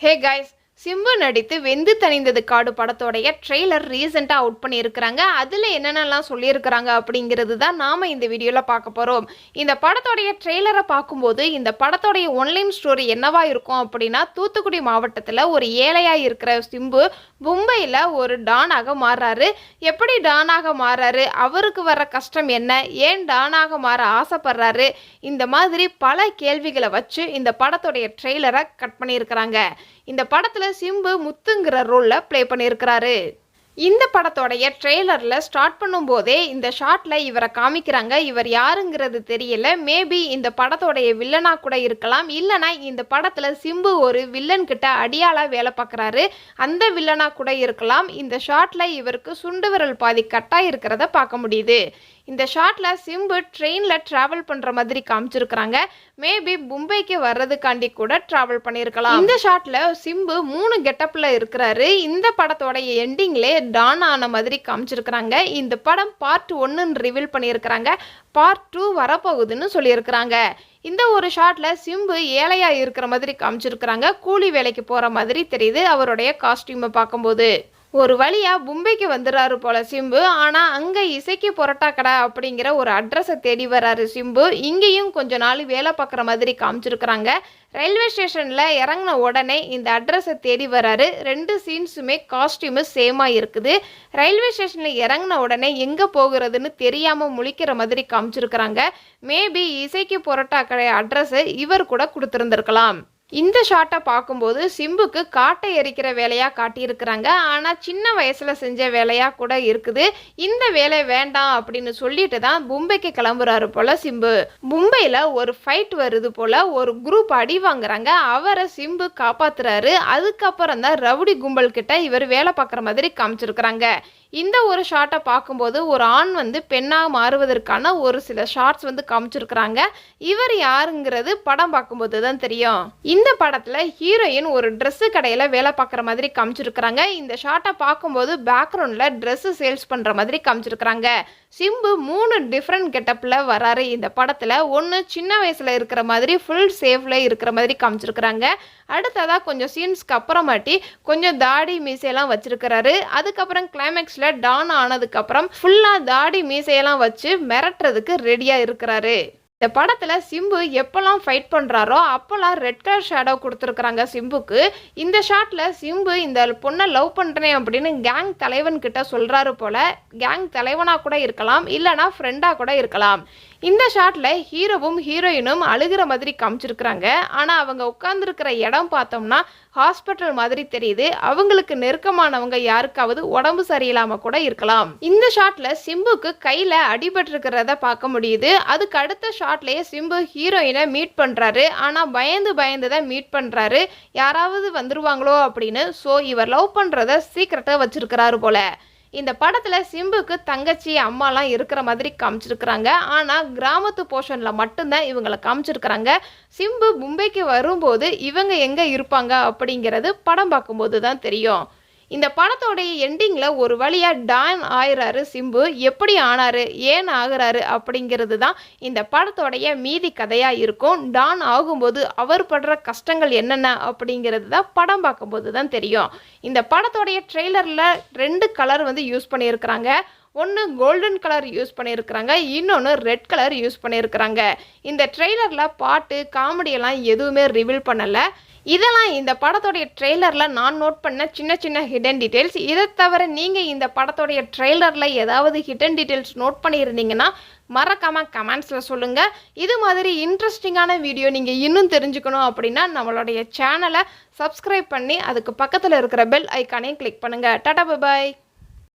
Hey guys, Simbu நடித்து வெந்து தணிந்தது காடு படத்தோடைய ட்ரெய்லர் ரீசெண்டாக அவுட் பண்ணியிருக்கிறாங்க. அதில் என்னென்னலாம் சொல்லியிருக்கிறாங்க அப்படிங்கிறது தான் நாம் இந்த வீடியோவில் பார்க்க போகிறோம். இந்த படத்தோடைய ட்ரெய்லரை பார்க்கும்போது இந்த படத்தோடைய ஒன்லைன் ஸ்டோரி என்னவா இருக்கும் அப்படின்னா, தூத்துக்குடி மாவட்டத்தில் ஒரு ஏழையாக இருக்கிற சிம்பு மும்பையில் ஒரு டானாக மாறுறாரு. எப்படி டானாக மாறுறாரு, அவருக்கு வர கஷ்டம் என்ன, ஏன் டானாக மாற ஆசைப்படுறாரு, இந்த மாதிரி பல கேள்விகளை வச்சு இந்த படத்தோடைய ட்ரெய்லரை கட் பண்ணியிருக்கிறாங்க. இந்த படத்தில் சிம்பு முத்துங்கிற ரோல்ல ப்ளே பண்ணியிருக்கிறாரு. இந்த படத்தோடைய ட்ரெய்லரில் ஸ்டார்ட் பண்ணும்போதே இந்த ஷாட்டில் இவரை காமிக்கிறாங்க. இவர் யாருங்கிறது தெரியல. மேபி இந்த படத்தோடைய வில்லனாக கூட இருக்கலாம், இல்லைனா இந்த படத்தில் சிம்பு ஒரு வில்லன் கிட்ட அடியாளாக வேலை பார்க்குறாரு, அந்த வில்லனாக கூட இருக்கலாம். இந்த ஷாட்டில் இவருக்கு சுண்டு விரல் பாதி கட்டாக இருக்கிறத பார்க்க முடியுது. இந்த ஷாட்டில் சிம்பு ட்ரெயினில் ட்ராவல் பண்ணுற மாதிரி காமிச்சிருக்கிறாங்க. மேபி மும்பைக்கு வர்றதுக்காண்டி கூட ட்ராவல் பண்ணியிருக்கலாம். இந்த ஷாட்டில் சிம்பு 3 கெட்டப்பில் இருக்கிறாரு. இந்த படத்தோடைய எண்டிங்லே டான் ஆன மாதிரி காமிச்சிருக்கிறாங்க. இந்த படம் பார்ட் 1ன்னு ரிவீல் பண்ணியிருக்கிறாங்க. பார்ட் 2 வரப்போகுதுன்னு சொல்லியிருக்கிறாங்க. இந்த ஒரு ஷாட்டில் சிம்பு ஏழையாக இருக்கிற மாதிரி காமிச்சிருக்கிறாங்க. கூலி வேலைக்கு போகிற மாதிரி தெரியுது அவருடைய காஸ்டியூமை பார்க்கும்போது. ஒரு வழியாக மும்பைக்கு வந்துடுறாரு போல சிம்பு. ஆனால் அங்கே இசைக்கு பொரோட்டா கடை அப்படிங்கிற ஒரு அட்ரஸை தேடி வர்றாரு சிம்பு. இங்கேயும் கொஞ்ச நாள் வேலை பார்க்குற மாதிரி காமிச்சிருக்கிறாங்க. ரயில்வே ஸ்டேஷனில் இறங்கின உடனே இந்த அட்ரஸை தேடி வர்றாரு. 2 சீன்ஸுமே காஸ்டியூமு சேமாக இருக்குது. ரயில்வே ஸ்டேஷனில் இறங்கின உடனே எங்கே போகிறதுன்னு தெரியாமல் முழிக்கிற மாதிரி காமிச்சிருக்கிறாங்க. மேபி இசைக்கு பொரோட்டா கடை அட்ரஸை இவர் கூட கொடுத்துருந்துருக்கலாம். இந்த ஷாட்டை பார்க்கும்போது சிம்புக்கு காட்டை எரிக்கிற வேலையாக காட்டியிருக்கிறாங்க. ஆனால் சின்ன வயசில் செஞ்ச வேலையாக கூட இருக்குது. இந்த வேலை வேண்டாம் அப்படின்னு சொல்லிட்டு தான் மும்பைக்கு கிளம்புறாரு போல் சிம்பு. மும்பையில் ஒரு ஃபைட் வருது போல், ஒரு குரூப் அடி வாங்குறாங்க. அவரை சிம்பு காப்பாற்றுறாரு. அதுக்கப்புறம் தான் ரவுடி கும்பல் கிட்ட இவர் வேலை பார்க்குற மாதிரி காமிச்சிருக்கிறாங்க. இந்த ஒரு ஷாட்டை பார்க்கும்போது ஒரு ஆண் பெண்ணாக மாறுவதற்கான ஒரு சில ஷார்ட்ஸ் காமிச்சிருக்கிறாங்க. இவர் யாருங்கிறது படம் பார்க்கும்போது தான் தெரியும். இந்த படத்தில் ஹீரோயின் ஒரு ட்ரெஸ்ஸு கடையில் வேலை பார்க்குற மாதிரி காமிச்சிருக்கிறாங்க. இந்த ஷாட்டை பார்க்கும்போது பேக்ரவுண்டில் ட்ரெஸ்ஸு சேல்ஸ் பண்ணுற மாதிரி காமிச்சிருக்கிறாங்க. சிம்பு 3 டிஃப்ரெண்ட் கெட்டப்பில் வராரு இந்த படத்தில். ஒன்று சின்ன வயசில் இருக்கிற மாதிரி ஃபுல் சேஃபில் இருக்கிற மாதிரி காமிச்சிருக்கிறாங்க. அடுத்ததாக கொஞ்சம் சீன்ஸ்க்கு அப்புறமாட்டி கொஞ்சம் தாடி மீசையெல்லாம் வச்சிருக்கிறாரு. அதுக்கப்புறம் கிளைமேக்ஸில் டான் ஆனதுக்கப்புறம் ஃபுல்லாக தாடி மீசையெல்லாம் வச்சு மிரட்டுறதுக்கு ரெடியாக இருக்கிறாரு. இந்த படத்தில் சிம்பு எப்போல்லாம் ஃபைட் பண்ணுறாரோ அப்போல்லாம் ரெட் கலர் ஷேடோ கொடுத்துருக்குறாங்க சிம்புக்கு. இந்த ஷாட்டில் சிம்பு இந்த பொண்ணை லவ் பண்ணுறேன் அப்படின்னு கேங் தலைவன்கிட்ட சொல்கிறாரு போல். கேங் தலைவனாக கூட இருக்கலாம், இல்லைனா ஃப்ரெண்டாக கூட இருக்கலாம். இந்த ஷாட்டில் ஹீரோவும் ஹீரோயினும் அழுகிற மாதிரி காமிச்சிருக்கிறாங்க. ஆனால் அவங்க உட்காந்துருக்கிற இடம் பார்த்தோம்னா ஹாஸ்பிட்டல் மாதிரி தெரியுது. அவங்களுக்கு நெருக்கமானவங்க யாருக்காவது உடம்பு சரியில்லாமல் கூட இருக்கலாம். இந்த ஷாட்டில் சிம்புக்கு கையில் அடிபட்டிருக்கிறத பார்க்க முடியுது. அதுக்கு அடுத்த ஷாட்லேயே சிம்பு ஹீரோயினை மீட் பண்ணுறாரு. ஆனால் பயந்து தான் மீட் பண்ணுறாரு, யாராவது வந்துருவாங்களோ அப்படின்னு. ஸோ இவர் லவ் பண்ணுறத சீக்கிரட்டாக வச்சிருக்கிறாரு போல. இந்த படத்தில் சிம்புக்கு தங்கச்சி அம்மாலாம் இருக்கிற மாதிரி காமிச்சிருக்கிறாங்க. ஆனால் கிராமத்து போர்ஷனில் மட்டும்தான் இவங்களை காமிச்சிருக்கிறாங்க. சிம்பு மும்பைக்கு வரும்போது இவங்க எங்கே இருப்பாங்க அப்படிங்கிறது படம் பார்க்கும்போது தான் தெரியும். இந்த படத்தோடைய எண்டிங்கில் ஒரு வழியாக டான் ஆயிறாரு சிம்பு. எப்படி ஆனாரு, ஏன் ஆகுறாரு அப்படிங்கிறது தான் இந்த படத்தோடைய மீதி கதையாக இருக்கும். டான் ஆகும்போது அவர் படுற கஷ்டங்கள் என்னென்ன அப்படிங்கிறது தான் படம் பார்க்கும்போது தான் தெரியும். இந்த படத்தோடைய ட்ரெய்லரில் 2 கலர் யூஸ் பண்ணியிருக்கிறாங்க. ஒன்று கோல்டன் கலர் யூஸ் பண்ணியிருக்கிறாங்க, இன்னொன்று ரெட் கலர் யூஸ் பண்ணியிருக்கிறாங்க. இந்த ட்ரெய்லரில் பாட்டு காமெடியெல்லாம் எதுவுமே ரிவீல் பண்ணலை. இதெல்லாம் இந்த படத்தோடைய ட்ரெய்லரில் நான் நோட் பண்ண சின்ன ஹிடன் டீட்டெயில்ஸ். இதை தவிர நீங்கள் இந்த படத்தோடைய ட்ரெய்லரில் ஏதாவது ஹிடன் டீட்டெயில்ஸ் நோட் பண்ணியிருந்தீங்கன்னா மறக்காமல் கமெண்ட்ஸில் சொல்லுங்கள். இது மாதிரி இன்ட்ரெஸ்டிங்கான வீடியோ நீங்கள் இன்னும் தெரிஞ்சுக்கணும் அப்படின்னா நம்மளுடைய சேனலை சப்ஸ்கிரைப் பண்ணி அதுக்கு பக்கத்தில் இருக்கிற பெல் ஐக்கானையும் கிளிக் பண்ணுங்கள். Tata bye bye.